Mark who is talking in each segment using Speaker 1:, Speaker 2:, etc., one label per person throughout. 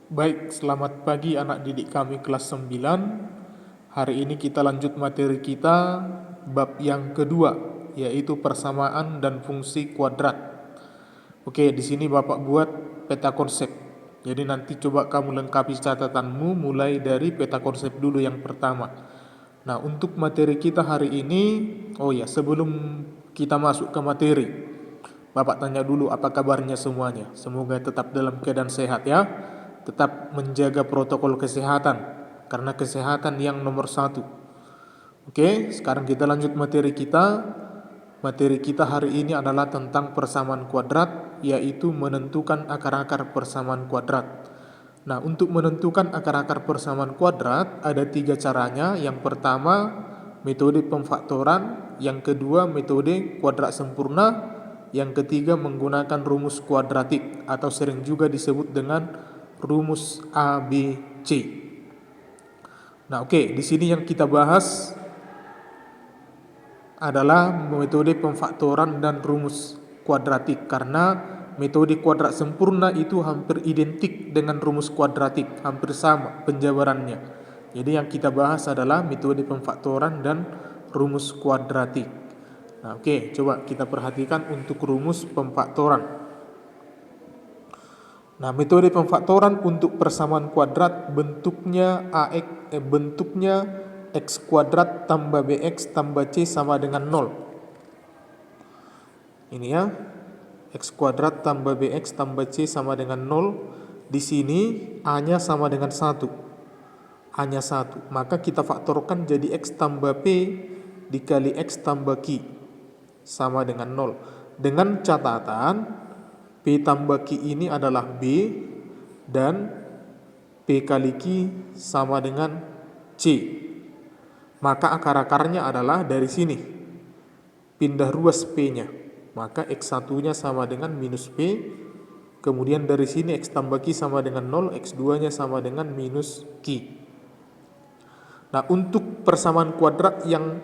Speaker 1: Baik, selamat pagi anak didik kami kelas 9. Hari ini kita lanjut materi kita bab yang kedua, yaitu persamaan dan fungsi kuadrat. Oke, di sini Bapak buat peta konsep. Jadi nanti coba kamu lengkapi catatanmu mulai dari peta konsep dulu yang pertama. Nah, untuk materi kita hari ini, oh ya, sebelum kita masuk ke materi, Bapak tanya dulu apa kabarnya semuanya. Semoga tetap dalam keadaan sehat ya. Tetap menjaga protokol kesehatan, karena kesehatan yang nomor satu. Oke, sekarang kita lanjut materi kita. Materi kita hari ini adalah tentang persamaan kuadrat, yaitu menentukan akar-akar persamaan kuadrat. Nah, untuk menentukan akar-akar persamaan kuadrat ada 3 caranya. Yang pertama, metode pemfaktoran. Yang kedua, metode kuadrat sempurna. Yang ketiga, menggunakan rumus kuadratik atau sering juga disebut dengan rumus ABC. Nah, oke, di sini yang kita bahas adalah metode pemfaktoran dan rumus kuadratik, karena metode kuadrat sempurna itu hampir identik dengan rumus kuadratik, hampir sama penjabarannya. Jadi yang kita bahas adalah metode pemfaktoran dan rumus kuadratik. Nah, oke, coba kita perhatikan untuk rumus pemfaktoran. Nah, metode pemfaktoran untuk persamaan kuadrat bentuknya bentuknya x kuadrat tambah bx tambah c sama dengan 0. Ini ya, x kuadrat tambah bx tambah c sama dengan 0. Di sini a-nya sama dengan 1. A-nya 1. Maka kita faktorkan jadi x tambah p dikali x tambah q sama dengan 0. Dengan catatan P tambah Q ini adalah B dan P kali Q sama dengan C. Maka akar-akarnya adalah dari sini. Pindah ruas P-nya. Maka X1-nya sama dengan minus P. Kemudian dari sini X tambah Q sama dengan 0, X2-nya sama dengan minus Q. Nah, untuk persamaan kuadrat yang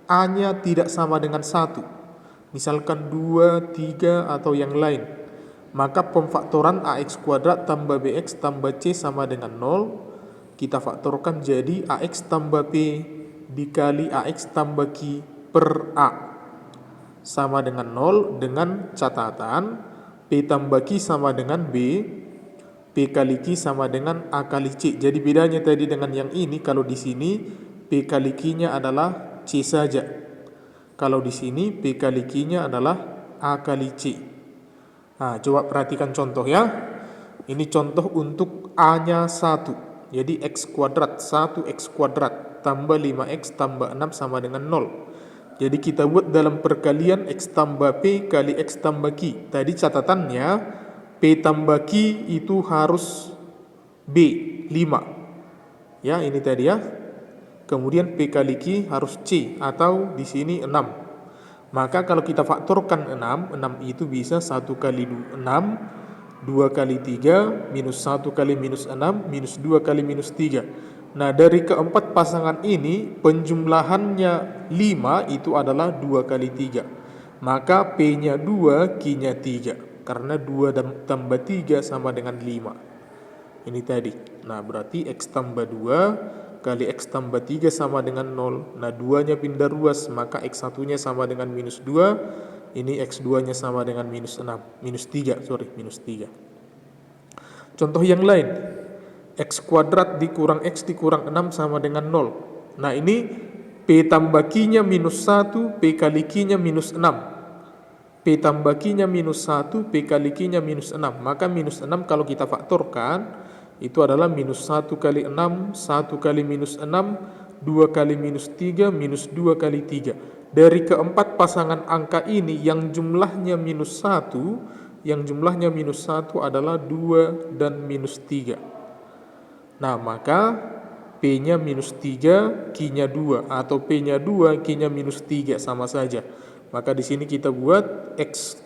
Speaker 1: A-nya tidak sama dengan 1, misalkan 2, 3 atau yang lain, maka pemfaktoran ax kuadrat tambah bx tambah c sama dengan 0. Kita faktorkan jadi ax tambah p dikali ax tambah q per a sama dengan 0, dengan catatan p tambah q sama dengan b, p kali q sama dengan a kali c. Jadi bedanya tadi dengan yang ini, kalau di sini p kali q-nya adalah c saja. Kalau di sini p kali q-nya adalah a kali c. Nah, coba perhatikan contoh ya. Ini contoh untuk A-nya 1. Jadi X kuadrat 1X kuadrat tambah 5X tambah 6 sama dengan 0. Jadi kita buat dalam perkalian X tambah P kali X tambah Q. Tadi catatannya P tambah Q itu harus B 5. Ya, ini tadi ya. Kemudian P kali Q harus C atau di sini 6. Maka kalau kita faktorkan 6 itu bisa 1 kali 6, 2 kali 3, minus 1 kali minus 6, minus 2 kali minus 3. Nah, dari keempat pasangan ini penjumlahannya 5 itu adalah 2 kali 3. Maka P-nya 2, Q-nya 3. Karena 2 tambah 3 sama dengan 5. Ini tadi. Nah, berarti X tambah 2 kali X tambah 3 sama dengan 0. Nah, 2-nya pindah ruas, maka X1-nya sama dengan minus 2. Ini X2-nya sama dengan minus 6. Minus 3. Contoh yang lain. X kuadrat dikurang X dikurang 6 sama dengan 0. Nah, ini P tambah Q-nya minus 1, P kali Q-nya minus 6. P tambah Q-nya minus 1, P kali Q-nya minus 6. Maka minus 6 kalau kita faktorkan, itu adalah minus 1 kali 6, 1 kali minus 6, 2 kali minus 3, minus 2 kali 3. Dari keempat pasangan angka ini yang jumlahnya minus 1, adalah 2 dan minus 3. Nah, maka P-nya minus 3, Q-nya 2, atau P-nya 2, Q-nya minus 3 sama saja. Maka di sini kita buat X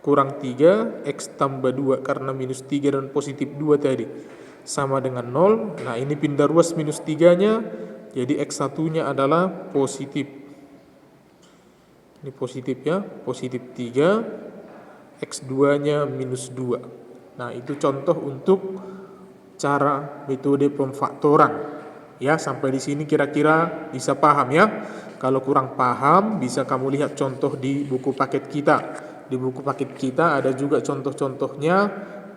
Speaker 1: kurang 3, X tambah 2 karena minus 3 dan positif 2 tadi sama dengan 0. Nah, ini pindah ruas minus 3-nya, jadi X1-nya adalah positif. Ini positif ya, positif 3, X2-nya minus 2. Nah, itu contoh untuk cara metode pemfaktoran. Ya, sampai di sini kira-kira bisa paham ya. Kalau kurang paham, bisa kamu lihat contoh di buku paket kita. Di buku paket kita ada juga contoh-contohnya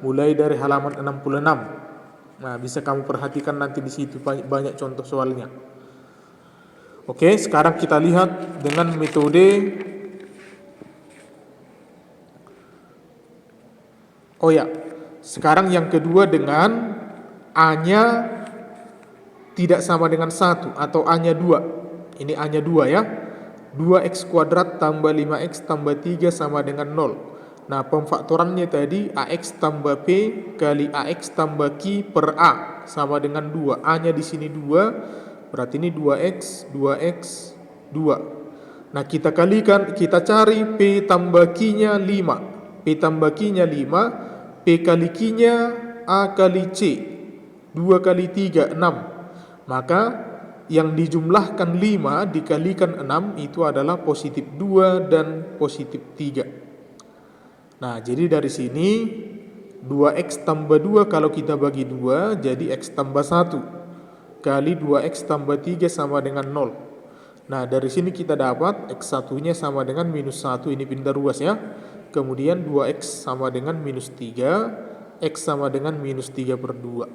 Speaker 1: mulai dari halaman 66. Nah, bisa kamu perhatikan nanti di situ banyak contoh soalnya. Oke, sekarang kita lihat dengan metode sekarang yang kedua dengan A-nya tidak sama dengan 1 atau A-nya 2. Ini A-nya 2 ya. 2x kuadrat tambah 5x tambah 3 sama dengan 0. Nah, pemfaktorannya tadi AX tambah P kali AX tambah Q per A sama dengan 2. A-nya di sini 2, berarti ini 2x, 2x, 2. Nah, kita kalikan, kita cari P tambah Q-nya 5. P tambah Q-nya 5, P kali Q-nya A kali C. 2 kali 3, 6. Maka yang dijumlahkan 5 dikalikan 6 itu adalah positif 2 dan positif 3. Nah, jadi dari sini 2x tambah 2 kalau kita bagi 2 jadi x tambah 1 kali 2x tambah 3 sama dengan 0. Nah, dari sini kita dapat x1 nya sama dengan minus 1, ini pindah ruas ya. Kemudian 2x sama dengan minus 3, x sama dengan minus 3 per 2.